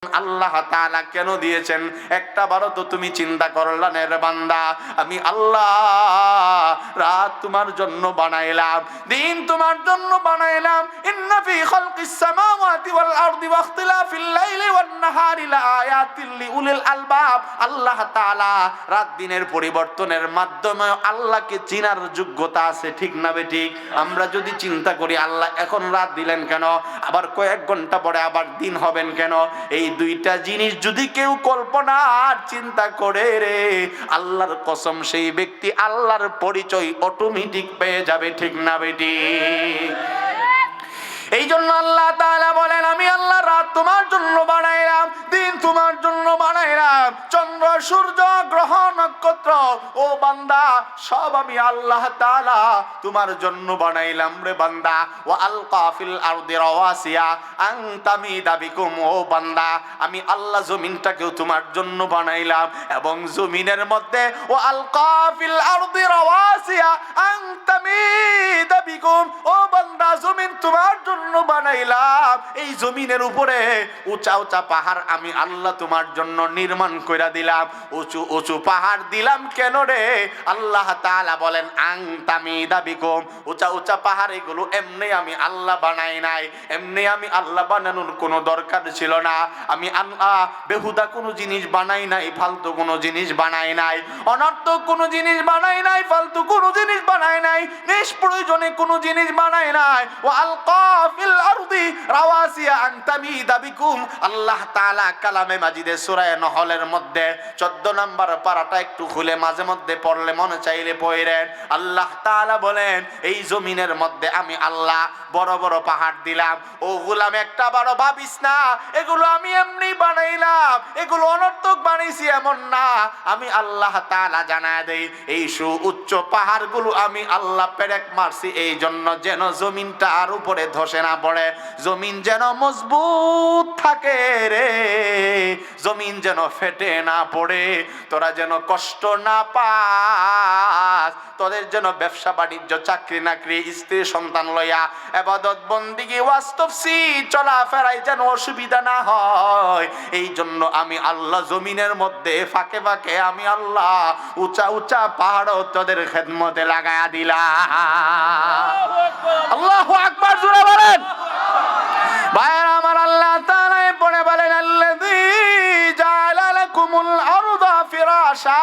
আল্লাহ তাআলা কেন দিয়েছেন একটা বারো তো তুমি চিন্তা করলা না রে বান্দা? আমি আল্লাহ রাত তোমার জন্য বানাইলাম, দিন তোমার জন্য বানাইলাম। ইন্না ফি খালকিস সামাওয়াতি ওয়াল আরদি ওয়া ইখতিলাফিল লাইলি ওয়ান নাহারি লাআয়াতিল লিউলিল আলবাব। আল্লাহ তাআলা রাত দিনের পরিবর্তনের মাধ্যমে আল্লাহকে চিনার যোগ্যতা আছে, ঠিক না বেঠিক? আমরা যদি চিন্তা করি আল্লাহ এখন রাত দিলেন কেন, আবার কয়েক ঘন্টা পরে আবার দিন হবেন কেন, এই দুইটা জিনিস যদি কেউ কল্পনা আর চিন্তা করে রে, আল্লাহর কসম সেই ব্যক্তি আল্লাহর পরিচয় অটোমেটিক পেয়ে যাবে, ঠিক না বেঠিক? এই জন্য আল্লাহ তাআলা বলেন আমি আল্লাহ রাত তোমার জন্য বানাইলাম, দিন তোমার জন্য বানাইলাম, চন্দ্র সূর্য গ্রহ নক্ষত্র ও বান্দা সব আমি আল্লাহ তাআলা তোমার জন্য বানাইলাম রে বান্দা। ওয়া আলকা ফিল আরদি রাওয়াসিয়া আন তামিদা বিকুম, ও বান্দা আমি আল্লাহ জমিনটাকেও তোমার জন্য বানাইলাম এবং জমিনের মধ্যে ও আলকা ফিল আরদি রাওয়াসিয়া আন তামিদা বিকুম, ও বান্দা জমিন তোমার জন্য বানাইলাম, এই জমিনের উপরে উঁচা উঁচা পাহাড় আমি আল্লাহ তোমার জন্য নির্মাণ কইরা দিলাম। উঁচু উঁচু পাহাড় দিলাম কেন রে? আল্লাহ তাআলা বলেন আং তামিদা বিকুম, উঁচা উঁচা পাহাড় এগুলো এমনি আমি আল্লাহ বানাই নাই, এমনি আমি আল্লাহ বানানোর কোনো দরকার ছিল না। আমি আল্লাহ বেহুদা কোনো জিনিস বানাই নাই, ফালতু কোনো জিনিস বানাই নাই, অনর্থক কোনো জিনিস বানাই নাই, ফালতু কোনো জিনিস বানাই নাই, নিষ্প্রয়োজনে কোনো জিনিস বানাই নাই। ওয়া আলকা ফিল আরদি রাওয়াসিয়া আন তামিদা বিকুম, আল্লাহ তাআলা কালামে মাজিদে সূরা নহলের মধ্যে 14 নম্বর পারাটা একটু খুলে মাঝে মধ্যে পড়লে মনে চাইলে পড়েন। আল্লাহ তাআলা বলেন এই জমিনের মধ্যে আমি আল্লাহ বড় বড় পাহাড় দিলাম, ও গোলাম একটা বড় ভাবিস না এগুলো আমি এমনি বানাইলাম, এগুলো অনর্থক বানাইছি এমন না। আমি আল্লাহ তাআলা জানায় দেই এই উচ্চ পাহাড়গুলো আমি আল্লাহ পেরেক মারছি এই জন্য যেন জমিনটা আর উপরে ধসে না পড়ে, জমিন যেন মজবুত থাকে রে, জমিন যেন ফেটে না পড়ে, তোরা যেন কষ্ট না পাস, তোদের যেন ব্যবসা বাণিজ্য চাকরি নাকরি স্ত্রী সন্তান লইয়া ইবাদত বন্দেগী ওয়াজ তাফসীর চলাফেরায় যেন অসুবিধা না হয়। এই জন্য আমি আল্লাহ জমিনের মধ্যে ফাঁকে ফাঁকে আমি আল্লাহ উঁচা উঁচা পাহাড় তোদের খেদমতে লাগায়া দিলাম। আল্লাহু আকবার, জোরে বলেন। ভাইরা আমার, আল্লাহ তাআলা পড়ে বলেন আল্লাযী জাআলা লাকুমুল আরদা ফিরাশা,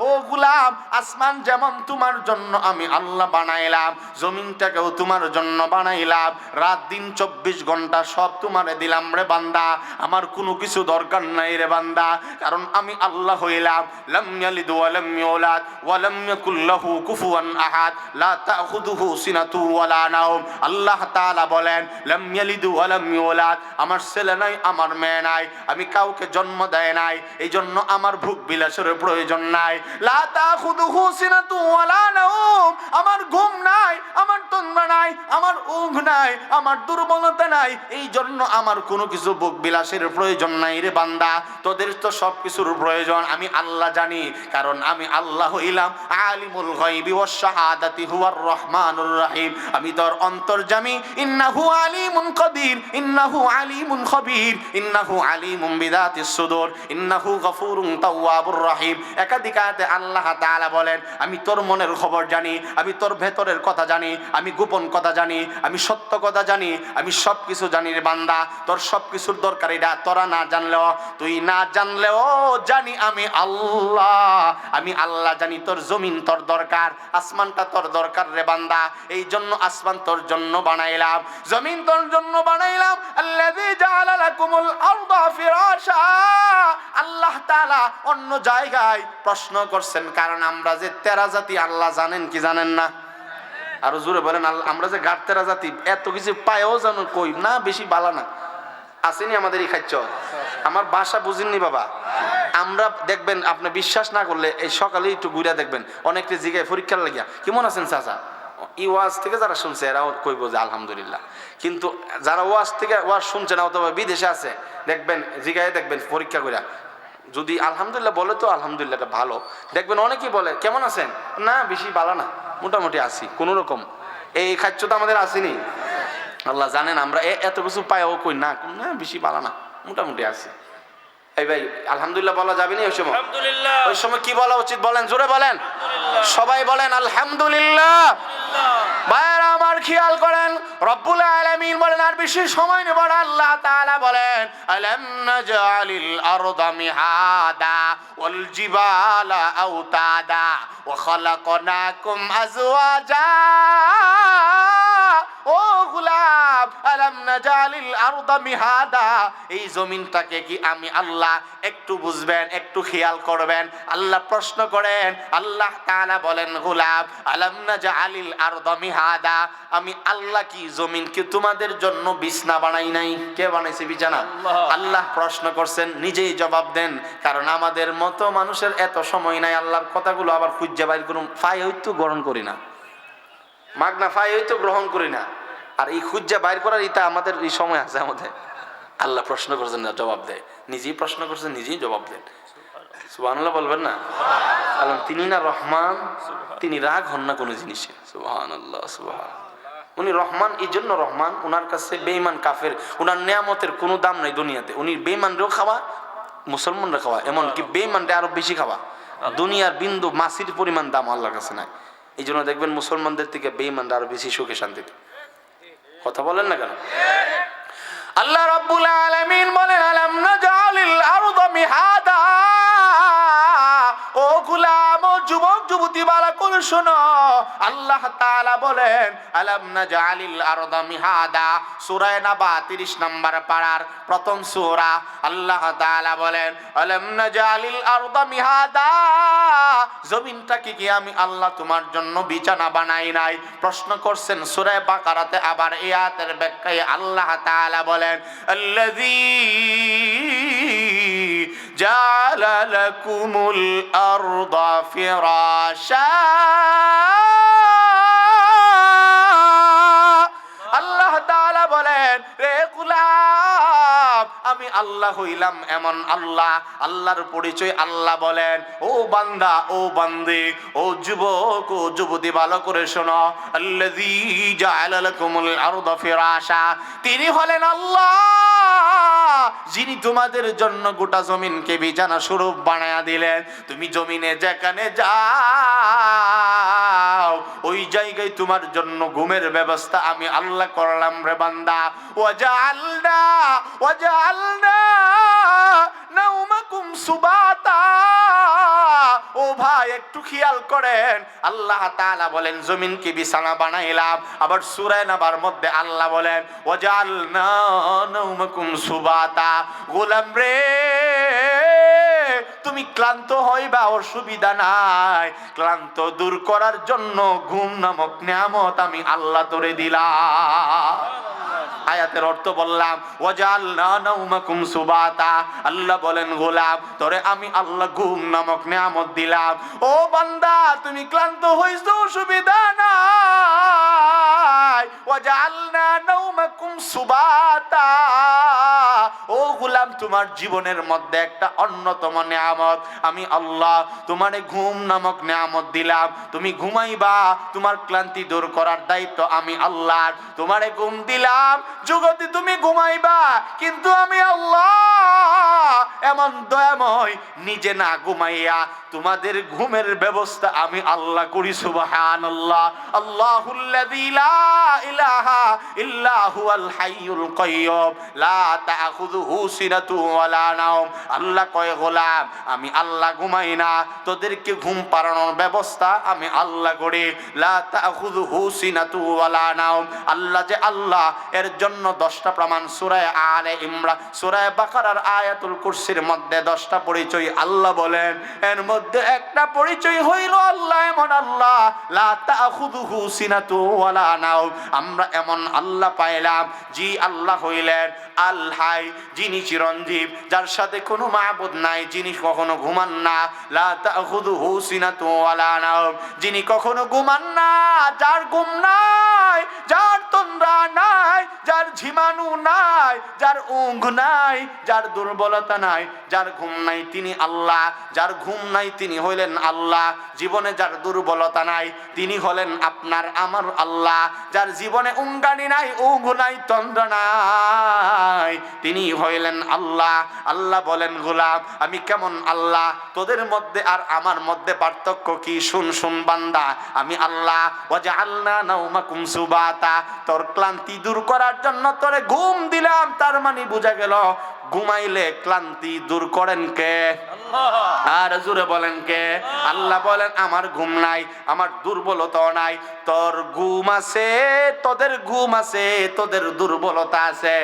ও গোলাম আসমান যেমন তোমার জন্য আমি আল্লাহ বানাইলাম, জমিনটাকেও তোমার জন্য বানাইলাম, রাত দিন 24 ঘন্টা সব তোমারে দিলাম রে বান্দা। আমার কোনো কিছু দরকার নাই রে বান্দা, কারণ আমি আল্লাহ হইলাম লাম ইয়ালিদ ওয়া লাম ইউলাদ ওয়া লাম ইয়াকুল লাহু কুফুয়ান আহাদ লা তাখুযুহু সিনাতু ওয়ালা নাওম। আল্লাহ তাআলা বলেন লাম ইয়ালিদ ওয়া লাম ইউলাদ, আমার ছেলে নাই আমার মেয়ে নাই, আমি কাউকে জন্ম দেয় নাই, এই জন্য আমার ভোগ বিলাসের প্রয়োজন নাই। লা তাখুযুহু সিনাতু ওয়ালা নাওম, আমার ঘুম নাই, আমার তন্দ্রা নাই, আমার ঊঘ নাই, আমার দুর্বলতা নাই, এই জন্য আমার কোনো কিছু ভোগ বিলাসের প্রয়োজন নাই রে বান্দা। তোদের তো সব কিছুর প্রয়োজন, আমি আল্লাহ জানি, কারণ আমি আল্লাহ হইলাম আলিমুল গায়বি ওয়াশ শাহাদাতি হুয়ার রহমানুর রহিম। আমি তোর অন্তর্যামী, ইন্নাহু আলিমুন কদির, ইন্নাহু আলিমুন খবীর, ইন্নাহু আলিমুম বিযাতিস সুদূর, ইন্নাহু গফুরুন তাওয়াবুর রহিম। একাধিক আয়াতে আল্লাহ তাআলা বলেন আমি তোর মনের খবর জানি, আমি তোর ভেতরের কথা জানি, আমি গোপন কথা জানি, আমি সত্য কথা জানি, আমি সব কিছু জানি রে বান্দা। তোর সব কিছুর দরকার এটা তোরা না জানলেও, তুই না জানলেও জানি আমি আল্লাহ, আমি আল্লাহ জানি তোর জমিন তোর দরকার, আসমানটা তোর দরকার রে বান্দা। এই জন্য আসমান তোর জন্য বানাইলাম, জমিন তোর জন্য বানাইলাম। আল্লাযী জাআলা লাকুমুল আরদা ফিরাশা, আল্লাহ তাআলা অন্য জায়গায় প্রশ্ন করছেন, কারণ আমরা যে 13 জাতি আল্লাহ জানেন কি জানেন না? আরো জোরে বলেন। আমরা যে গাঢ় 13 জাতি এত কিছু পায়ও জানো কই না, বেশি বালা না আসেনি আমাদের এই খাচ্ছ। আমার ভাষা বুঝেননি বাবা। আমরা দেখবেন, আপনি বিশ্বাস না করলে এই সকালে একটু ঘুরে দেখবেন, অনেকটা জিগায় পরীক্ষার লাগিয়া কেমন আছেন চাচা, এই ওয়াজ থেকে যারা শুনছে এরাও কইব যে আলহামদুলিল্লাহ, কিন্তু যারা ওয়াজ থেকে ওয়াজ শুনছে না অথবা বিদেশে আছে দেখবেন, জিগায় দেখবেন পরীক্ষা কইরা, যদি আলহামদুলিল্লাহ বলে তো আলহামদুলিল্লাহ এটা ভালো। দেখবেন অনেকেই বলে কেমন আছেন, না বেশি ভালো না, মোটামুটি আছি কোনো রকম। এই খাদ্য তো আমাদের আসেনি। আল্লাহ জানেন আমরা এত কিছু পাইও কই না না বেশি ভালো না, মোটামুটি আছে। এই ভাই আলহামদুলিল্লাহ বলা যাবে না ওই সময়? ওই সময় কি বলা উচিত বলেন, জোরে বলেন, সবাই বলেন আলহামদুলিল্লাহ। ভাইরা আমার খেয়াল করেন, রব্বুল আলামিন বলেন, আর বেশি সময় নেব না, আল্লাহ তাআলা বলেন আলাম নাজআলিল আরদা মিহাদা ওয়াল জিবালা আওতাদা ওয়া খালাকনাকুম আজওয়াজা। ও গোলাম, আলাম নাজালিল আরদা মিহাদা, এই জমিনটাকে কি আমি আল্লাহ, একটু বুঝবেন, একটু খেয়াল করবেন, আল্লাহ প্রশ্ন করেন। আল্লাহ তাআলা বলেন গোলাম আলাম নাজালিল আরদা মিহাদা, আমি আল্লাহ কি জমিনকে তোমাদের জন্য বিছনা বানাই নাই? কে বানাইছে বিছানা? আল্লাহ প্রশ্ন করছেন, নিজেই জবাব দেন, কারণ আমাদের মতো মানুষের এত সময় নাই আল্লাহর কথাগুলো আবার খুঁজে বাইর করুন। ফাই হইতো গ্রহণ করি না, মাগনা ফাই হইতো গ্রহণ করি না, আর এই খুঁজা বাইর করার ইটা আমাদের এই সময় আছে আমাদের। আল্লাহ প্রশ্ন করছেন না, জবাব দেয়, নিজেই প্রশ্ন করছেন, নিজেই জবাব দেন। সুবহানাল্লাহ বলবেন না? কারণ তিনি না রহমান, তিনি রাগ হন না কোনো জিনিসে। সুবহানাল্লাহ, সুবহান। উনি রহমান, এই জন্য রহমান, উনার কাছে বেঈমান কাফের উনার নিয়ামতের কোনো দাম নাই দুনিয়াতে। উনি বেঈমানরেও খাওয়া, মুসলমানরা খাওয়া, এমনকি বেঈমানরা আরো বেশি খাওয়া। দুনিয়ার বিন্দু মাছির পরিমাণ দাম আল্লাহর কাছে নাই। এই জন্য দেখবেন মুসলমানদের থেকে বেঈমানরা আরো বেশি সুখে শান্তিতে। কথা বলেন না কেন? আল্লাহ রাব্বুল আলামিন বলেন আলাম নাজালিল আরদা মিহাদা। ও গোলাম, ও যুবক যুবতী, ভালো করে শোনো, আল্লাহ তাআলা বলেন আলাম নাজালিল আরদা মিহাদা। সূরা নাবা 30 নম্বর পারার প্রথম সূরা। আল্লাহ তাআলা বলেন আলাম নাজালিল আরদা মিহাদা, জমিনটাকে কি আমি আল্লাহ তোমার জন্য বিছানা বানাই নাই? প্রশ্ন করছেন। সূরা বাকারাতে আবার এই আয়াতের ব্যাখ্যায় আল্লাহ তাআলা বলেন আল্লাযী জাআলা লাকুমুল আরদা ফিরাশা। আল্লাহ তাআলা বলেন, রে গোলাম, আমি আল্লাহ হইলাম এমন আল্লাহ। আল্লাহর পরিচয় আল্লাহ বলেন। ও বান্দা, ও বান্দী, ও যুবক, ও যুবতী, ভালো করে শোনো, আল্লাযী জাআলা লাকুমুল আরদা ফিরাশা, তিনি হলেন আল্লাহ যিনি তোমাদের জন্য গোটা জমিনকে বিছানা স্বরূপ বানায়া দিলেন। তুমি জমিনে যেখানে যাও ওই জায়গায় তোমার জন্য ঘুমের ব্যবস্থা আমি আল্লাহ করলাম রে বান্দা। ওয়াজআলনা নাওমাকুম সুবাতা। ও ভাই একটু খেয়াল করেন, আল্লাহ তাআলা বলেন জমিনকে বিছানা বানাইলাম। আবার সূরা নাবার মধ্যে আল্লাহ বলেন ওয়াজআলনা নাওমাকুম সুবাতা। গোলাম রে, তুমি ক্লান্ত হইবা, অসুবিধা নাই, ক্লান্ত দূর করার জন্য ঘুম নামক নিয়ামত আমি আল্লাহ তোরে দিলাম। আয়াতের অর্থ বললাম ওয়াজআলনা নাওমাকুম সুবাতা। আল্লাহ বলেন গোলাম, তোরে আমি আল্লাহ ঘুম নামক নিয়ামত দিলাম। ও বান্দা, তুমি ক্লান্ত হইছো, অসুবিধা নাই, ওয়াজআলনা নাওমাকুম সুবাতা। ও গোলাম, তোমার জীবনের মধ্যে একটা অন্যতম নিয়ামত আমি আল্লাহ তোমারে ঘুম নামক নিয়ামত দিলাম। তুমি ঘুমাইবা, তোমার ক্লান্তি দূর করার দায়িত্ব আমি আল্লাহর। তোমারে ঘুম দিলাম, জগতে তুমি ঘুমাইবা, কিন্তু আমি আল্লাহ এমন দয়াময়, নিজে না ঘুমাইয়া তোমাদের ঘুমের ব্যবস্থা আমি আল্লাহ করি। সুবহানাল্লাহ। আল্লাহুল্লাযী লা ইলাহা ইল্লা হুয়াল হাইয়ুল কাইয়্যুম লা তাখুযুহু সিনাতুন ওয়ালা নাওম। আল্লাহ কয় গোলাম, আমি আল্লাহ ঘুমাই না, তোদেরকে ঘুম পাড়ানোর ব্যবস্থা আমি আল্লাহ করি। লা তাখুযুহু সিনাতুন ওয়ালা নাওম। আল্লাহ যে আল্লাহ, এর জন্য 10টা প্রমাণ সূরা আলে ইমরান, সূরা বাকারার আয়াতুল কুরসির মধ্যে 10টা পরিচয় আল্লাহ বলেন। এর মধ্যে একটা পরিচয় হইল আল্লাহ এমন আল্লাহ লা তাখুযুহু সিনাতুন ওয়ালা নাওম। আমরা এমন আল্লাহ পাইলাম, জি আল্লাহ হইলেন আল হাই, যিনি চিরঞ্জীব, যার সাথে কোনো মাবুদ নাই, যিনি কখনো ঘুমান না। লা তাখুযুহু সিনাতুন ওয়ালা নাওম, যিনি কখনো ঘুমান না, যার ঘুম নাই, নাই, যার তন্দ্রা নাই, যার ঝিমানু নাই, যার ઊંઘ নাই, যার দুর্বলতা নাই, যার ঘুম নাই, তিনি আল্লাহ। যার ঘুম নাই তিনি হইলেন আল্লাহ। জীবনে যার দুর্বলতা নাই তিনি হলেন আপনার আমার আল্লাহ। যার জীবনে উঙ্গানি নাই, ઊંઘ নাই, তন্দ্রা নাই, তিনি হইলেন আল্লাহ। আল্লাহ বলেন, গোলাম আমি কেমন আল্লাহ, তোদের মধ্যে আর আমার মধ্যে পার্থক্য কি? শুন শুন বান্দা, আমি আল্লাহ। ওয়াজআলনা নাওমাকুম সুবাতা, তোর ক্লান্তি দূর করার জন্য তোরে ঘুম দিলাম। তার মানে বোঝা গেল ঘুমাইলে ক্লান্তি দূর করেন কে? আল্লাহ। আর জোরে বলেন কে? আল্লাহ বলেন আমার ঘুম নাই, আমার দুর্বলতা নাই। তোর ঘুম আছে, তোদের ঘুম আছে, তোদের দুর্বলতা আছে,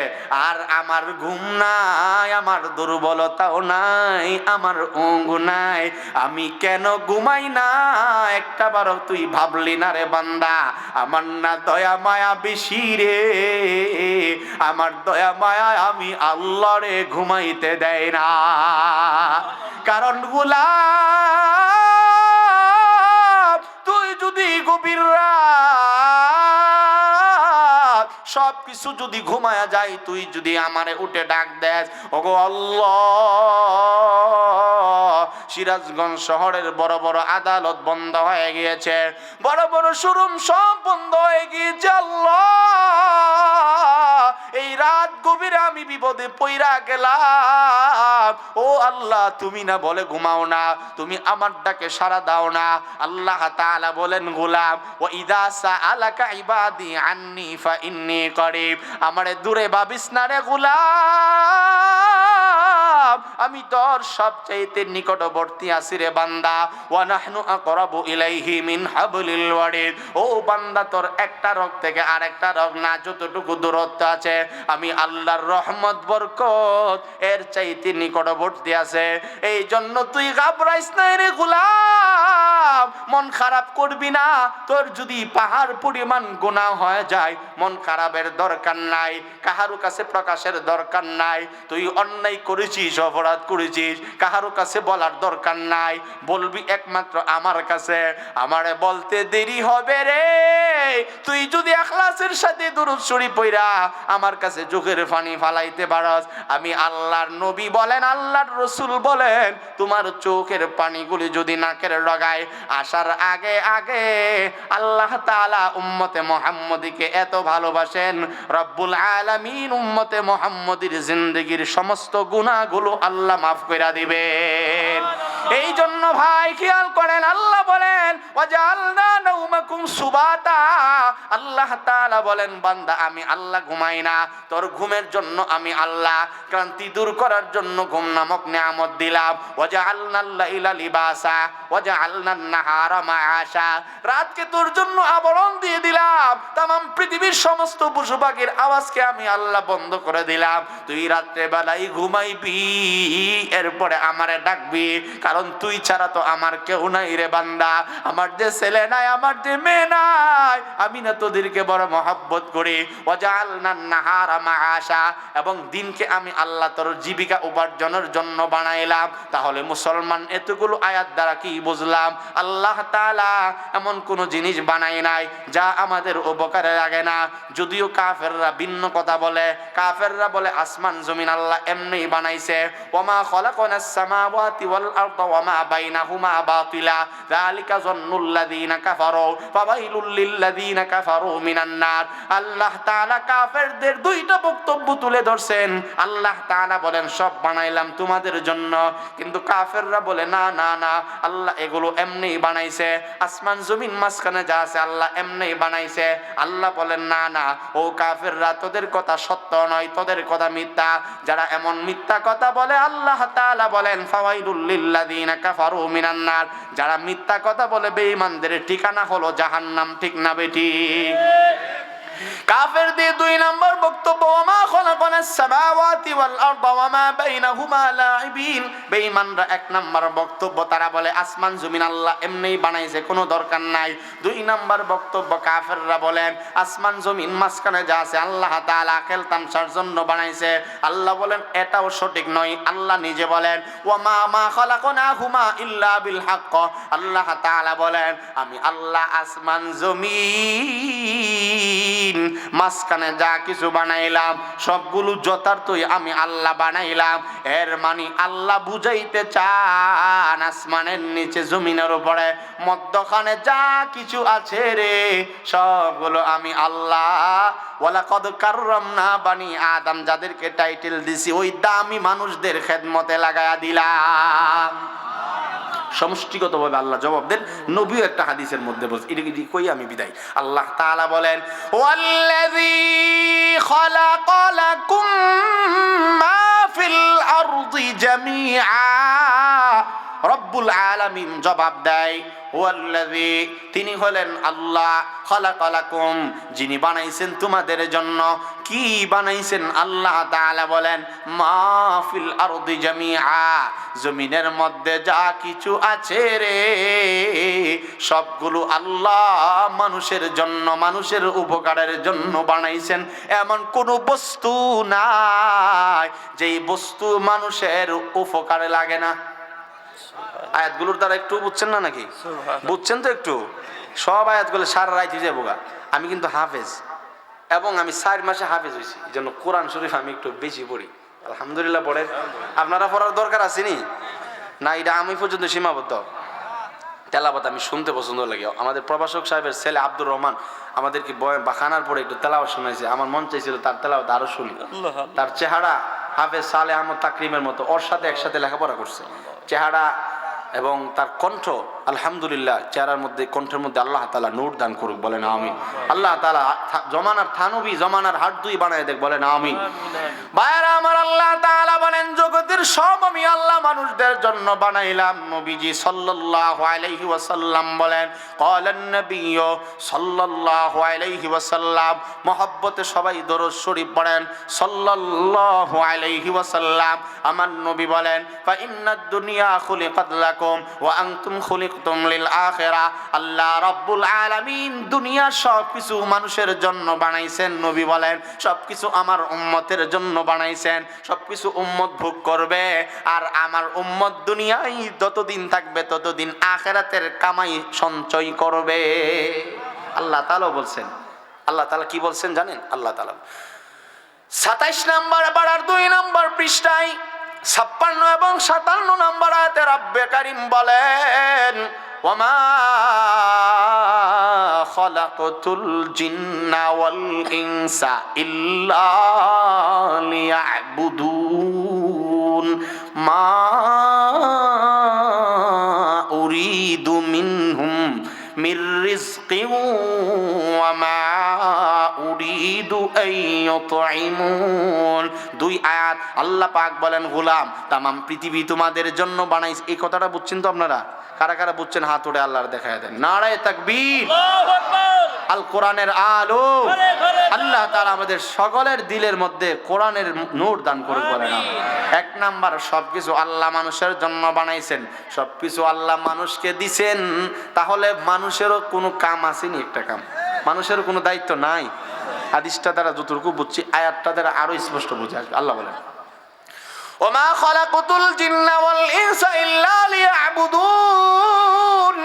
আর আমার ঘুম নাই, আমার দুর্বলতাও নাই, আমার ઊঁঘ নাই। আমি কেন ঘুমাই না একটা বারও তুই ভাবলি না রে বান্দা? আমার না দয়া মায়া বেশি রে, আমার দয়া মায়া আমি আল্লাহ রে ঘুমাইতে দেয় না। কারণ গোলাম তুই যদি গভীর রাত সব কিছু যদি ঘুমায়া যায়, তুই যদি আমারে উঠে ডাক দেস, ওগো আল্লাহ, সিরাজগঞ্জ শহরের বড় বড় আদালত বন্ধ হয়ে গিয়েছে, বড় বড় শোরুম সব বন্ধ হয়ে গিয়েছে। আল্লাহ, এই রাত গভীরে আমি বিপদে পইরা গেলাম। ও আল্লাহ, তুমি না বলে ঘুমাও না, তুমি আমার ডাকে সাড়া দাও না। আল্লাহ তাআলা বলেন, গোলাম ওয়া ইযা সাআলাকা ইবাদি আন্নী ফাইন্নী করিব, আমারে দূরে ভাবিস না রে গোলাম, আমি তোর সবচাইতে নিকটবর্তী আছি রে বান্দা। ওয়া নাহনু আকরাবু ইলাইহি মিন হাবলিল ওয়ারিদ, ও বান্দা তোর একটা রগ থেকে আরেকটা রগ না যতটুকু দূরত্ব আছে, আমি আল্লাহর রহমত বরকত এর চাইতে নিকটবর্তী আছে। এই জন্য তুই ঘাবড়াইস না রে গোলাম, মন খারাপ করবি না। তোর যদি পাহাড় পরিমাণ গুনাহ হয়ে যায়, মন খারাপের দরকার নাই, কাহারো কাছে প্রকাশের দরকার নাই। তুই অন্যায় করেছিস, অপরাধ করেছিস, কাহারো কাছে বলার দরকার নাই, বলবি একমাত্র আমার কাছে। আমারে বলতে দেরি হবে রে, তুই যদি ইখলাসের সাথে দুরূদ শরীফ পড়া আমার কাছে চোখের পানি ফালাইতে পারস, আমি আল্লাহর নবী বলেন, আল্লাহর রাসূল বলেন, তোমার চোখের পানিগুলি যদি নাকের ডগায় আসার আগে আগে আল্লাহ তাআলা উম্মতে মুহাম্মদীকে এত ভালোবাসেন, রব্বুল আলামিন উম্মতে মুহাম্মদীর জিন্দেগীর সমস্ত গুনাহগুলো আল্লাহ মাফ কইরা দিবেন। এই জন্য ভাই খেয়াল করেন, আল্লাহ বলেন ওয়াজআলনা নাওমাকুম সুবাতা, আল্লাহ তাআলা বলেন বান্দা আমি আল্লাহ ঘুমাই না, তোর ঘুমের জন্য আমি আল্লাহ ক্লান্তি দূর করার জন্য ঘুম নামক নিয়ামত দিলাম। ওয়াজআলনাল লাইলা লিবাসা ওয়াজআলনান নাহারা মাআশা, রাতকে তোর জন্য আবরণ দিয়ে দিলাম, तमाम পৃথিবীর সমস্ত পশু পাখির আওয়াজকে আমি আল্লাহ বন্ধ করে দিলাম। তুই রাত্রে বেলায় ঘুমাইবি, এরপরে আমারে ডাকবি, কারণ তুই ছাড়া তো আমার কেউ নাই রে বান্দা। আমার যে ছেলে নাই, আমার যে মেয়ে নাই, আমি না তোদেরকে বড় মহব্বত করি। ওয়াজআলনান নাহারা মাআশা, এবং দিনকে আমি আল্লাহ তোর জীবিকা উপার্জনের জন্য বানাইলাম। তাহলে মুসলমান এতগুলো আয়াত দ্বারা কি বুঝলাম? আল্লাহ তাআলা এমন কোন জিনিস বানাই নাই যা আমাদের উপকারে লাগে না। যদিও কাফেররা ভিন্ন কথা বলে, কাফেররা বলে আসমান জমিন আল্লাহ এমনি বানাইছে, ওয়ামা খালাকনাস সামাওয়াতি ওয়াল আরদা ওয়ামা বাইনাহুমা বাতিলা, যালিকা যান্নুল্লাযিনা কাফারু ফাওয়াইলুল লিল্লাযিনা কাফারু মিনান নার। আল্লাহ তাআলা কাফেরদের দুইটা বক্তব্য তুলে ধরছেন। আল্লাহ তাআলা বলেন সব বানাইলাম তোমাদের জন্য, কিন্তু কাফেররা বলে না না না, আল্লাহ এগুলো এমনি বানাইছে, আসমান জমিন মাঝখানে যা আছে আল্লাহ এমনি বানাইছে। আল্লাহ বলেন না না, ও কাফেররা তোদের কথা সত্য নয়, তোদের কথা মিথ্যা। যারা এমন মিথ্যা কথা বলে আল্লাহ তাআলা বলেন ফাওয়াইলুল লিল্লাযিনা কাফারু মিনান নার, যারা মিথ্যা কথা বলে বেঈমানদের ঠিকানা হলো জাহান্নাম। ঠিক না বেটি? কাফেরদের দুই নম্বর বক্তব্য, ওয়ামা খালাকনাস সামাওয়াতি ওয়াল আরদা ওয়ামা বাইনাহুমা লাঈবিন। বেঈমানরা এক নম্বর বক্তব্য, তারা বলে আসমান জমিন আল্লাহ এমনিই বানাইছে, কোনো দরকার নাই। দুই নম্বর বক্তব্য, কাফেররা বলেন আসমান জমিন মাঝখানে যা আছে আল্লাহ তাআলা খেল তামসার জন্য বানাইছে। আল্লাহ বলেন এটাও সঠিক নয়। আল্লাহ নিজে বলেন ওয়ামা মা খালাকনাহুমা ইল্লা বিল হক। আল্লাহ তাআলা বলেন আমি আল্লাহ আসমান জমিন জমিন মাঝখানে যা কিছু বানাইলাম সবগুলো যথার্থই আমি আল্লাহ বানাইলাম। এর মানে আল্লাহ বুঝাইতে চান আসমানের নিচে জমিনের উপরে মধ্যখানে যা কিছু আছে রে সবগুলো আমি আল্লাহ। ওয়ালাকাদ কাররামনা বানি আদম, যাদেরকে টাইটেল দিছি ওই দামি মানুষদের খেদমতে লাগায়া দিলাম। সমষ্টিগতভাবে আল্লাহ জবাব দেন। নবীও একটা হাদিসের মধ্যে বলছে, এটা কই আমি বিদায়। আল্লাহ তাআলা বলেন ওয়াল্লাযী খালাকা লাকুম মা ফিল আরদি জামিআ। রব্বুল আলামিন জবাব দেয় ওয়াল্লাযী, তিনি হলেন আল্লাহ, খালাকা লাকুম, যিনি বানাইছেন তোমাদের জন্য। কি বানাইছেন? আল্লাহ তাআলা বলেন মা ফিল আরদি জামিআ, জমিনের মধ্যে যা কিছু আছে রে সবগুলো আল্লাহ মানুষের জন্য, মানুষের উপকারের জন্য বানাইছেন। এমন কোন বস্তু নাই যেই বস্তু মানুষের উপকারে লাগে না। আয়াতগুলোর দ্বারা একটু বুঝছেন না নাকি? বুঝছেন তো একটু? সব আয়াতগুলো সারা রাইতে যাবো গা। আমি কিন্তু হাফেজ, এবং আমি 4 মাসে হাফেজ হয়েছি, এই জন্য কোরআন শরীফ আমি একটু বেশি পড়ি। আলহামদুলিল্লাহ পড়েন। আপনারা পড়ার দরকার আছে নি না? এটা আমি পর্যন্ত সীমাবদ্ধ। তেলাওয়াত আমি শুনতে পছন্দ লাগে। আমাদের প্রভাষক সাহেবের ছেলে আব্দুর রহমান আমাদেরকে বাখানার পরে একটু তেলাওয়াত শোনাইছে। আমার মন চাইছিল তার তেলাওয়াত আরো শুনি। তার চেহারা হাফেজ সালেহ আহমদ তাকরিমের মতো, ওর সাথে একসাথে লেখাপড়া করছে। চেহারা এবং তার কণ্ঠ, আলহামদুলিল্লাহ, চেহারার মধ্যে, কণ্ঠের মধ্যে আল্লাহ তাআলা নূর দান করুক, বলেন আমিন। আল্লাহ তাআলা জমানার থানবী, জমানার হাড্ডুই বানায় দেখ, বলেন আমিন। ভাইরা আমার, আল্লাহ তাআলা বলেন জগতের সব আমি আল্লাহ মানুষদের জন্য বানাইলাম। নবীজি সাল্লাল্লাহু আলাইহি ওয়াসাল্লাম বলেন, ক্বালান নবিয়্যু সাল্লাল্লাহু আলাইহি ওয়াসাল্লাম, মহব্বতে সবাই দরুদ শরীফ পড়েন, সাল্লাল্লাহু আলাইহি ওয়াসাল্লাম। আমার নবী বলেন ফা ইন্নাদ দুনিয়া খুলিকাত লাকুম ওয়া আনতুম খুলিকতুম লিল আখিরাহ। আল্লাহ রাব্বুল আলামিন দুনিয়ার সবকিছু মানুষের জন্য বানাইছেন। নবী বলেন সবকিছু আমার উম্মতের জন্য বানাইছেন, সবকিছু উম্মত ভোগ করবে। আর আমার উম্মত দুনিয়ায় যতদিন থাকবে ততদিন আখিরাতের কামাই সঞ্চয় করবে। আল্লাহ তাআলা বলছেন। আল্লাহ তাআলা কি বলছেন জানেন? আল্লাহ তাআলা 27 নম্বর পারার 2 নম্বর পৃষ্ঠায় 56 এবং 57 নম্বর আয়াতে রব্বে কারীম বলেন ওয়ামা খালাকতুল জিন্না ওয়াল ইনসা ইল্লা লিয়াবুদুন মা উরিদু মিনহুম মির রিজকিন ওয়া মা উরিদু আইয়ুতঈমুন। 2 আয়াত আল্লাহ পাক বলেন গোলাম তামাম পৃথিবী তোমাদের জন্য বানাইছে। এই কথাটা বুঝছেন তো আপনারা? কারা কারা বুঝছেন হাত উঠে আল্লাহর দেখায় দেন। নারায়ে তাকবীর, আল্লাহু আকবার। আল কোরআনের আলো। আল্লাহ তাআলা আমাদের সকলের দিলের মধ্যে কোরআনের নূর দান করুক, বলেন আমিন। 1 নাম্বার, সবকিছু আল্লাহ মানুষের জন্য বানাইছেন, সবকিছু আল্লাহ মানুষকে দিবেন। তাহলে মানুষেরও কোনো কাম আসেনি? একটা কাম মানুষেরও কোনো দায়িত্ব নাই? হাদিসটা দ্বারা যতটুকু বুঝছি, আয়াতটা দ্বারা আরো স্পষ্ট বুঝে আসবে। আল্লাহ বলেন ওমা খালাকুতুল জিন্না ওয়াল ইনসা ইল্লা লিয়াবুদুন।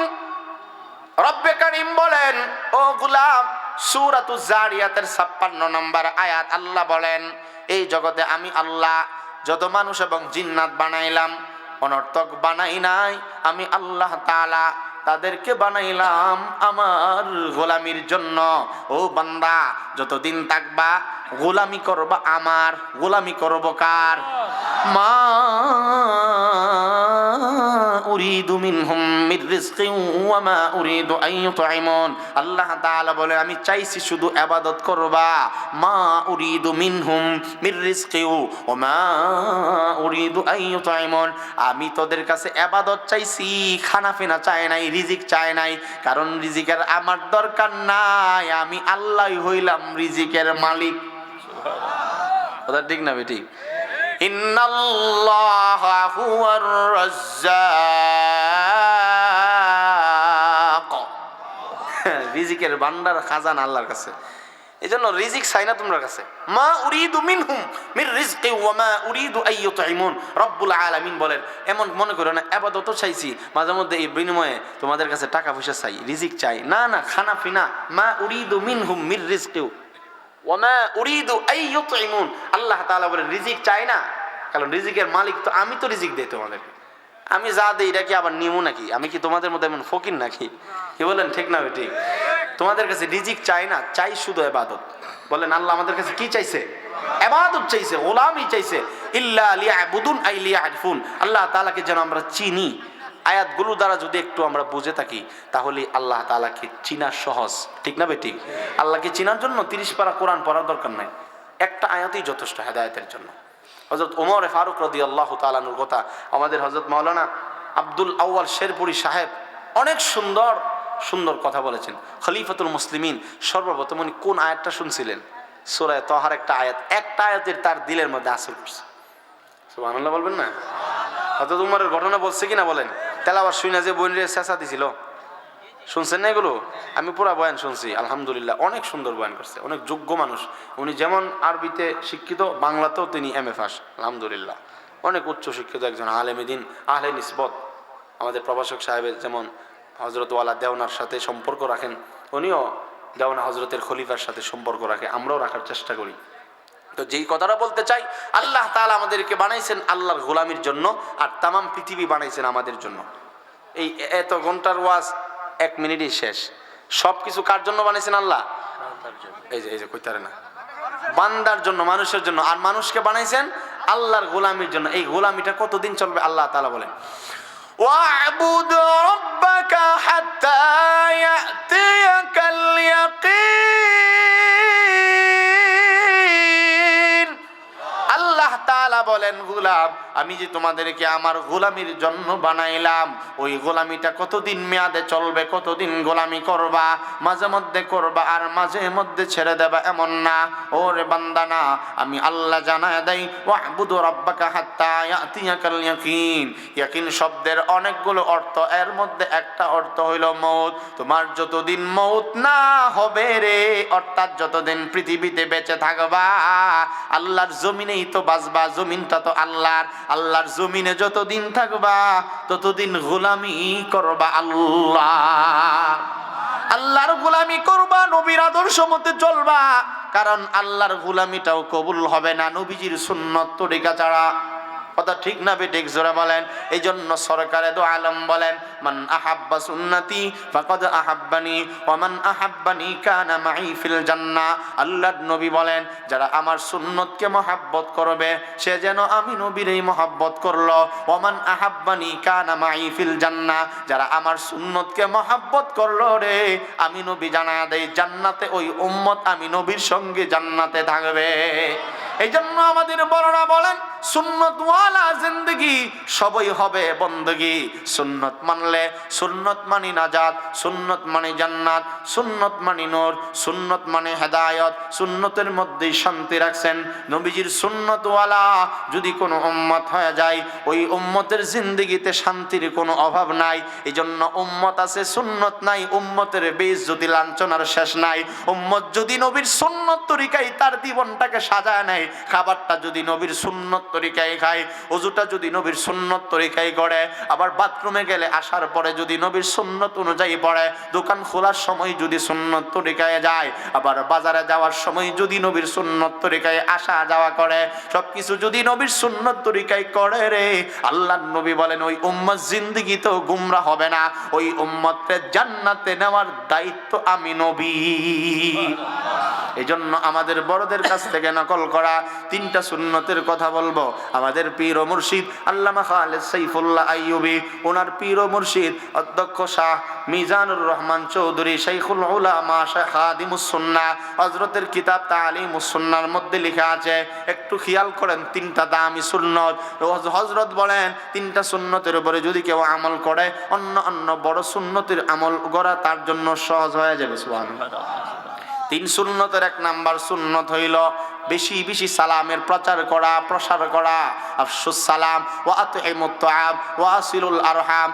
রব্বে কারীম বলেন ও গোলাম, সূরাতুজ জারিয়াতের 56 নম্বর আয়াত আল্লাহ বলেন এই জগতে আমি আল্লাহ যত মানুষ এবং জিন্নাত বানাইলাম, অনর্থক বানাই নাই। আমি আল্লাহ তাআলা তাদেরকে বানাইলাম আমার গোলামির জন্য। ও বান্দা, যতদিন থাকবা গোলামি করবা আমার। গোলামি করব কার? মা উরিদু মিনহুম মির রিজকিন ওয়া মা উরিদু আন ইউতঈমুন। আল্লাহ তাআলা বলে আমি চাইছি শুধু ইবাদত করবা। মা উরিদু মিনহুম মির রিজকিন ওয়া মা উরিদু আন ইউতঈমুন। আমি তোদের কাছে ইবাদত চাইছি, খানা পিনা চাই নাই, রিজিক চাই নাই। কারণ রিজিকের আমার দরকার নাই, আমি আল্লাহই হইলাম রিজিকের মালিক। কথা ঠিক না বেঠিক? ইন্নাল্লাহা হুয়ার রাজ্জাক। রিজিকের ভান্ডার, খাজানা আল্লাহর কাছে। এজন্য রিজিক চাই না তোমার কাছে। মা উরিদু মিনহুম মির রিজকি ওয়া মা উরিদু আন ইউতঈমুন। রব্বুল আলামিন বলেন এমন মনে করো না ইবাদতও চাইছি, মাঝে মধ্যে এই বিনিময়ে তোমাদের কাছে টাকা পয়সা চাই, রিজিক চাই। না না, খানা পিনা। মা উরিদু মিনহুম মির রিজকি, ওয়ামা উরিদু আই ইউতঈমুন, আল্লাহ তাআলা বলেন রিজিক চাই না, কারণ রিজিকের মালিক তো আমি, তো রিজিক দেই তোমাদেরকে, আমি যা দেই এটা কি আবার নিমু নাকি? আমি কি তোমাদের মধ্যে এমন ফকির নাকি? কি বলেন, ঠিক না ঠিক? তোমাদের কাছে রিজিক চাই না, চাই শুধু ইবাদত। বলেন আল্লাহ আমাদের কাছে কি চাইছে? ইবাদত চাইছে, গোলামি চাইছে। ইল্লা লিয়াবুদুন আই লিয়ারিফুন, আল্লাহ তাআলাকে যেন আমরা চিনি। আয়াতগুলো দ্বারা যদি একটু আমরা বুঝে থাকি তাহলে আল্লাহ তাআলাকে চিনা সহজ, ঠিক না বেঠিক? আল্লাহকে চিনার জন্য 30 পারা কোরআন পড়ার দরকার নাই, একটা আয়াতই যথেষ্ট হেদায়েতের জন্য। হযরত ওমর ফারুক রাদিয়াল্লাহু তাআলা আনহুর কথা আমাদের হযরত মাওলানা আব্দুল আউয়াল শেরপুরি সাহেব অনেক সুন্দর সুন্দর কথা বলেছেন। খলিফাতুল মুসলিমিন সর্বপ্রথম উনি কোন আয়াতটা শুনছিলেন? সূরা তাহার একটা আয়াত, একটা আয়াতের তার দিলের মধ্যে আসর করছে। সুবহানাল্লাহ বলবেন না? হযরত উমরের ঘটনা বলছে কিনা বলেন? তেলাওয়াত শুনে যে বইনরে চেঁচা দিছিল, শুনছেন না এগুলো? আমি পুরা বয়ান শুনছি, আলহামদুলিল্লাহ অনেক সুন্দর বয়ান করছে, অনেক যোগ্য মানুষ উনি। যেমন আরবিতে শিক্ষিত, বাংলাতেও তিনি MA পাস, আলহামদুলিল্লাহ অনেক উচ্চ শিক্ষিত একজন আলেমে দ্বীন, আহলে নিসবত। আমাদের প্রভাষক সাহেবের যেমন হযরত ওয়ালা দেওনার সাথে সম্পর্ক রাখেন, উনিও দেওনা হযরতের খলিফার সাথে সম্পর্ক রাখে, আমরাও রাখার চেষ্টা করি। তো যেই কথাটা বলতে চাই, আল্লাহ তাআলা আমাদেরকে বানাইছেন আল্লাহর গোলামির জন্য, আর তামাম পৃথিবী বানাইছেন আমাদের জন্য। এই এত ঘন্টার ওয়াজ 1 মিনিটই শেষ। সব কিছু কার জন্য বানাইছেন? আল্লাহ। এই যে কইতারে না, বান্দার জন্য, মানুষের জন্য। আর মানুষকে বানাইছেন আল্লাহর গোলামির জন্য। এই গোলামিটা কতদিন চলবে? আল্লাহ তাআলা বলেন ওয়া'বুদ রাব্বাকা হাত্তা ইয়াতিয়াকাল ইয়াকিন। আল্লাহ তাআলা বলেন গোলাম, আমি যে তোমাদেরকে আমার গোলামির জন্য বানাইলাম, ওই গোলামিটা কতদিন মেয়াদে চলবে, কতদিন গোলামি করবা, মাঝে মধ্যে করবা আর মাঝে মধ্যে ছেড়ে দেবা, এমন না। ওরে বান্দা না, আমি আল্লাহ জানায় দেই ওয়া'বুদ রাব্বাকা হাত্তা ইয়াতিয়াকাল ইয়াকিন। ইয়াকিন শব্দের অনেকগুলো অর্থ, এর মধ্যে একটা অর্থ হইল মউত। তোমার যতদিন মউত না হবে রে, অর্থাৎ যতদিন পৃথিবীতে বেঁচে থাকবা, আল্লাহর জমিনেই তো বাঁচবা, জমিনটা তো আল্লাহর। আল্লাহর জমিনে যতদিন থাকবা ততদিন গোলামি করবা আল্লাহ, আল্লাহর গোলামি করবা, নবীর আদর্শ মতে চলবা। কারণ আল্লাহর গোলামিটাও কবুল হবে না নবীজির সুন্নত তরিকা ছাড়া। কথা ঠিক না বেঠিক? জোরে বলেন। এই জন্য সরকারে দো আলম বলেন মান আহাব্বা সুন্নতি ফাকাদ আহাব্বানি ওয়া মান আহাব্বানি কানা মাই ফিল জান্নাহ। আল্লাহর নবী বলেন যারা আমার সুন্নতকে মহব্বত করবে সে যেন আমি নবীরই মহব্বত করলো। ওয়া মান আহাব্বানি কানা মাই ফিল জান্নাহ, যারা আমার সুন্নতকে মহব্বত করলো রে, আমি নবী জানায়া দেই জান্নাতে ওই উম্মত আমি নবীর সঙ্গে জান্নাতে থাকবে। এই জন্য আমাদের বড়রা বলেন সুন্নত ওয়ালা জিন্দেগি সবই হবে বন্দগি। সুন্নত মানলে, সুন্নত মানি নাজাত, সুন্নত মানি জান্নাত, সুন্নত মানি নূর, সুন্নত মানে হেদায়েত, সুন্নতের মধ্যেই শান্তি রাখছেন। নবীজির সুন্নত ওয়ালা যদি কোনো উম্মত হয়ে যায়, ওই উম্মতের জিন্দেগিতে শান্তির কোনো অভাব নাই। এই জন্য উম্মত আছে, সুন্নত নাই, উম্মতের বেইজ্জতি লাঞ্ছনার শেষ নাই। উম্মত যদি নবীর সুন্নত তরিকায় তার জীবনটাকে সাজায় নেয়, খাবারটা যদি নবীর সুন্নত তরিকায় খায়, ওযুটা যদি নবীর সুন্নত তরিকায় করে, আবার বাথরুমে গেলে আসার পরে যদি নবীর সুন্নত অনুযায়ী পড়ে, দোকান খোলার সময় যদি সুন্নত তরিকায় যায়, আবার বাজারে যাওয়ার সময় যদি নবীর সুন্নত তরিকায় আসা যাওয়া করে, সবকিছু যদি নবীর সুন্নত তরিকায় করে রে, আল্লাহর নবী বলেন ওই উম্মত জিন্দেগিতেও গুমরা হবে না। ওই উম্মতকে জান্নাতে নেওয়ার দায়িত্ব আমি নবী। এই জন্য আমাদের বড়দের কাছ থেকে নকল করা 3টা সুন্নতের কথা বলবো। আমাদের পীর ও মুর্শিদ আল্লামা খালেদ সাইফুল্লাহ আইয়ুবী, ওনার পীর ও মুর্শিদ অধ্যক্ষ শাহ মিজানুর রহমান চৌধুরী শাইখুল উলামা শাইখ খাদিমুস সুন্নাহ, হযরতের কিতাব তালিমুস সুন্নাহর মধ্যে লেখা আছে, একটু খেয়াল করেন 3টা দামি সুন্নত। হযরত বলেন 3টা সুন্নতের উপরে যদি কেউ আমল করে, অন্য বড় সুন্নতের আমল করা তার জন্য সহজ হয়ে যাবে। সুবহানাল্লাহ। 3 সুন্নতের 1 নাম্বার সুন্নত হইল বেশি বেশি সালামের প্রচার করা, প্রসার করা। আফশুস সালাম ওয়া আতইমুত তাআম ওয়া আসিলুল আরহাম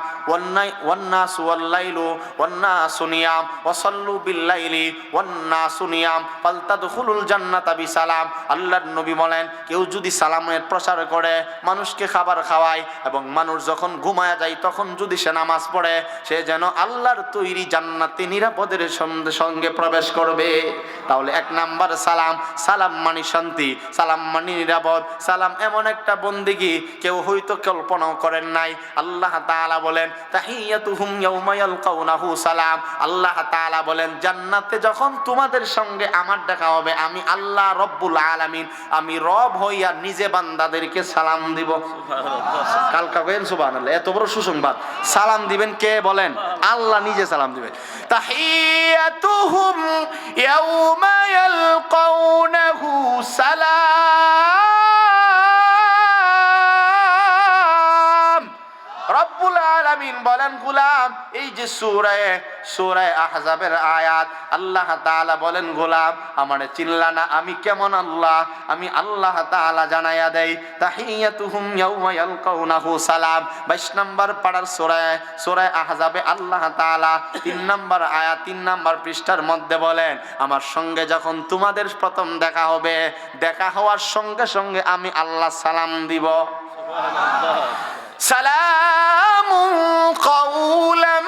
ওয়ান্নাসু ওয়াল্লাইলু ওয়ান্নাসু নিয়াম ওয়া সাল্লু বিল্লাইলি ওয়ান্নাসু নিয়াম ফালতাদখুলুল জান্নাতা বিসালাম। আল্লাহর নবী বলেন, কেউ যদি সালামের প্রচার করে, মানুষকে খাবার খাওয়ায়, এবং মানুষ যখন ঘুমায়া যায় তখন যদি সে নামাজ পড়ে, সে যেন আল্লাহর তৈরি জান্নাতে নিরাপদের সঙ্গে প্রবেশ করবে। তাহলে এক নাম্বার সালাম। সালাম মানে শান্তি, সালাম মানে নিরাপদ, সালাম এমন একটা বন্দেগী কেউ হয়তো কল্পনাও করেন নাই। আল্লাহ তাআলা বলেন, তাহিয়াতুহুম ইয়াউমা ইয়ালকাউনাহু সালাম। আল্লাহ তাআলা বলেন, জান্নাতে যখন তোমাদের সঙ্গে আমার দেখা হবে, আমি আল্লাহ রব্বুল আলামিন, আমি রব হইয়া নিজে বান্দাদেরকে সালাম দিব। কালকা কইেন সুবহানাল্লাহ, এত বড় সুসংবাদ। সালাম দিবেন কে বলেন? আল্লাহ নিজে সালাম দিবেন। তাহিয়াতুহুম ইয়াউমা ইয়ালকাউনাহু সালাম। রব্বুল আলামিন বলেন, গোলাম, এই যে সূরা আহজাবের আয়াত, আল্লাহ তাআলা বলেন, গোলাম আমারে চিনলা না, আমি কেমন আল্লাহ? আমি আল্লাহ তাআলা জানায়া দেই, তাহিয়াতুহুম ইয়াউমা ইয়ালকাউনাহু সালাম। 22 নম্বর পারার সূরা আহজাবে আল্লাহ তাআলা 3 নম্বর আয়াত 3 নম্বর পৃষ্ঠার মধ্যে বলেন, আমার সঙ্গে যখন তোমাদের প্রথম দেখা হবে, দেখা হওয়ার সঙ্গে সঙ্গে আমি আল্লাহ সালাম দিব। সুবহানাল্লাহ। সালামুন কাওলাম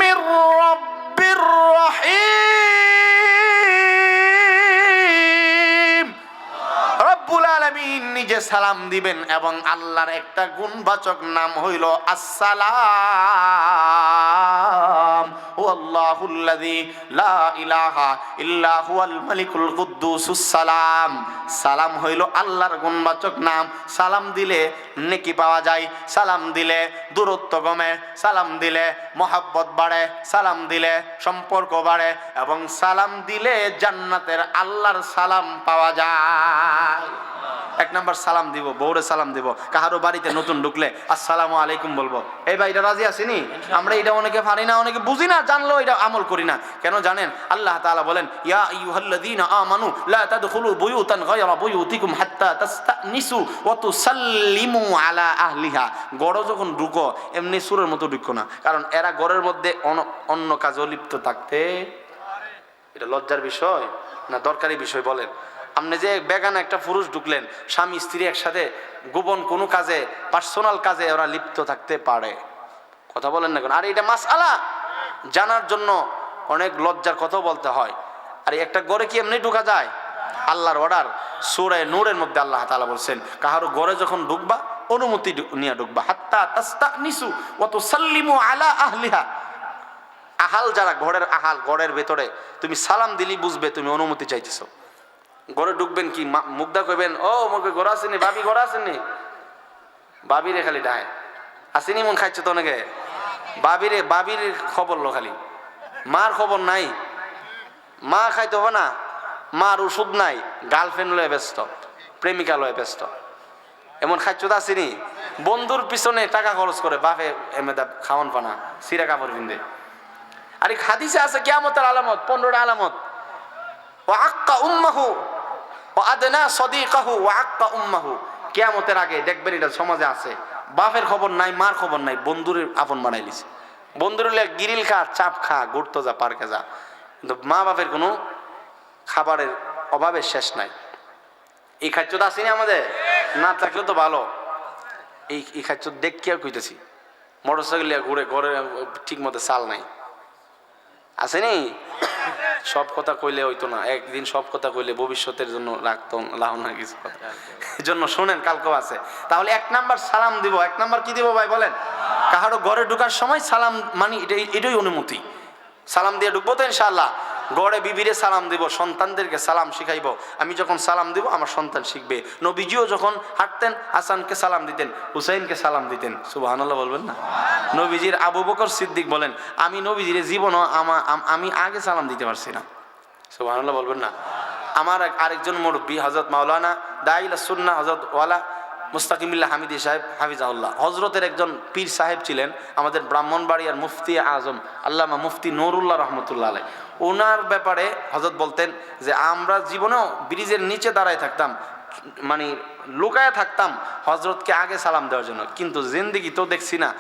মির রাব্বির রহিম। রব্বুল আলামিন নিজে সালাম দিবেন, এবং আল্লাহর একটা গুণবাচক নাম হইল আসসালাম। ওয়াল্লাহুল্লাযী লা ইলাহা ইল্লা হুয়াল মালিকুল কুদ্দুসুস সালাম। সালাম হইল আল্লাহর গুণবাচক নাম। সালাম দিলে নেকি পাওয়া যায়, সালাম দিলে দূরত্ব কমে, সালাম দিলে মহব্বত বাড়ে, সালাম দিলে সম্পর্ক বাড়ে, এবং সালাম দিলে জান্নাতের আল্লাহর সালাম পাওয়া যায়। এক নাম্বার সালাম দিব, বউরে সালাম দিব। কাহারো বাড়িতে নতুন ঢুকলে আসসালামু আলাইকুম বলবো। এই ভাই, এটা রাজি আসেনি? আমরা এটা অনেকে পারি না, অনেকে বুঝি না, জানলেও এটা আমল করি না। কেন জানেন? আল্লাহ তাআলা বলেন, ইয়া আইয়ুহাল্লাযীনা আমানু লা তাদখুলু বুয়ুতান গায়রা বুয়ুতিকুম হাত্তা তাস্তানিসু ওয়া তুসাল্লিমু আলা আহলিহা। গড় যখন ঢুকো এমনি সুরের মতো ঢুকো না, কারণ এরা ঘরের মধ্যে অন্য কাজে লিপ্ত থাকতে। এটা লজ্জার বিষয় না দরকারি বিষয়? বলেন। আপনি যে বেগানা একটা পুরুষ ঢুকলেন, স্বামী স্ত্রী একসাথে গোপন কোনো কাজে, পার্সোনাল কাজে ওরা লিপ্ত থাকতে পারে। কথা বলেন না কেন? আর এটা মাসআলা জানার জন্য অনেক লজ্জার কথা বলতে হয়। আর একটা ঘরে কি এমনি ঢোকা যায়? আল্লাহর অর্ডার। সূরা নূরের মধ্যে আল্লাহ তাআলা বলছেন, কাহারো ঘরে যখন ঢুকবা অনুমতি নিয়ে ঢুকবা। হাত্তা তাস্তানিসু ওয়া তুসাল্লিমু আলা আহলিহা। আহাল যারা, ঘরের আহাল, ঘরের ভেতরে তুমি সালাম দিলি বুঝবে তুমি অনুমতি চাইতেছো। ঘরে ঢুকবেন কি মুগ্ধা কইবেন, ও মুখে ঘর আসেনি, ভাবি ঘর আসেনি, ভাবি রে খালি ডায় আসেনি, মন খাইছে তো অনেকে। বাবির খবর লো খালি, মার খবর নাই। মা খাইতে হবে না, মার ওষুধ নাই, গার্লফ্রেন্ড লয়ে ব্যস্ত, প্রেমিকা লয়ে ব্যস্ত। এমন খাইছো তো আসেনি? বন্ধুর পিছনে টাকা খরচ করে বাপে এমেদা খাওয়ান পানা, সিরা কাপড় কিনতে। আর এই হাদিসে আছে কিয়ামতের আলামত, 15টা আলামত। ওয়া আক্কা উম্মাহু ওয়া আদনা সাদিকাহু ওয়া আক্কা উম্মাহু। কিয়ামতের আগে দেখবেন এটা সমাজে আছে, বাপের খবর নাই, মার খবর নাই, বন্ধুর আপন বানাই লিছে। বন্ধুর হলে গিরিল খা, চাপ খা, ঘুরতে যা, পার্কে যা, কিন্তু মা বাপের কোনো খাবারের অভাবের শেষ নাই। এই খাদ্যটা আসেনি আমাদের, না থাকলে তো ভালো। এই খাদ্য দেখ কি আর কইতেছি, মোটরসাইকেল ঘুরে ঘরে ঠিক মতো চাল নাই, আসেনি? সব কথা কইলে হইতো না, একদিন সব কথা কইলে ভবিষ্যতের জন্য রাখতো লাভ না কিছু কথা। এই জন্য শোনেন, কালকেও আছে। তাহলে 1 নাম্বার সালাম দিব। 1 নাম্বার কি দিব ভাই বলেন? কাহারো ঘরে ঢোকার সময় সালাম মানে এটাই অনুমতি। সালাম দিয়ে ঢুকবো তো ইনশাআল্লাহ। গড়ে বিবিরে সালাম দিব, সন্তানদেরকে সালাম শিখাইব। আমি যখন সালাম দিব আমার সন্তান শিখবে। নবীজিও যখন হাঁটতেন হাসানকে সালাম দিতেন, হুসাইনকে সালাম দিতেন। সুবহানাল্লাহ বলবেন না? নবীজির আবু বকর সিদ্দিক বলেন, আমি নবীজির জীবনও আমি আগে সালাম দিতে পারছি না। সুবহানাল্লাহ বলবেন না? আমার আরেকজন মুরব্বী হযরত মাওলানা দাইলা সুন্নাহ হযরত ওয়ালা মুস্তাকিমিল্লাহ হামিদি সাহেব হাফিজাহুল্লাহ, হজরতের একজন পীর সাহেব ছিলেন, আমাদের ব্রাহ্মণবাড়িয়ার মুফতি আজম আল্লামা মুফতি নুরুল্লাহ রহমতুল্লাহ আলাইহি। ওনার ব্যাপারে হযরত বলতেন যে আমরা জীবনেও ব্রিজের নিচে দাঁড়ায় থাকতাম, মানে লুকায় থাকতাম হযরতকে আগে সালাম দেওয়ার জন্য, কিন্তু জিন্দেগি তো দেখছি না